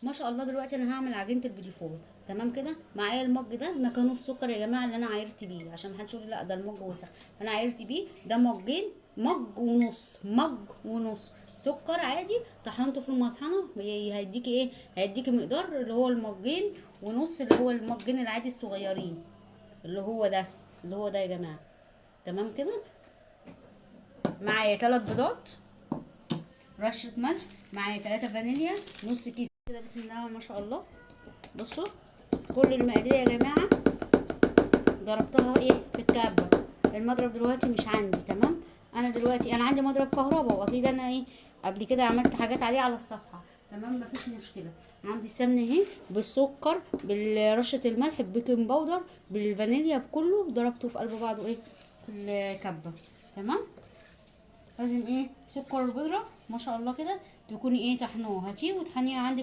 ما شاء الله. دلوقتي انا هعمل عجينه البيتي فور. تمام كده. معايا المج ده مكانه السكر يا جماعه اللي انا عايرت بيه، عشان محدش يقول لي لا ده المج وسخ. انا عايرت بيه ده مجين، مج ونص، مج ونص سكر عادي. طحنته في المطحنه هيديكي ايه، هيديكي مقدار اللي هو المجين ونص، اللي هو المجين العادي الصغيرين، اللي هو ده، اللي هو ده يا جماعه. تمام كده. معايا 3 بيضات، رشه ملح، معايا 3 فانيليا، نص كيس كده. بسم الله ما شاء الله. بصوا كل المقادير يا جماعه ضربتها ايه في الكبه. المضرب دلوقتي مش عندي. تمام. انا دلوقتي انا عندي مضرب كهرباء، واكيد انا ايه قبل كده عملت حاجات عليه على الصفحه. تمام مفيش مشكله. عندي السمنه اهي بالسكر بالرشه الملح ببيكنج باودر بالفانيليا بكله، ضربته في قلب بعضه ايه في الكبه. تمام. لازم ايه سكر البودره ما شاء الله كده تكوني ايه طحنوه، هاتيه وطحنيه عندك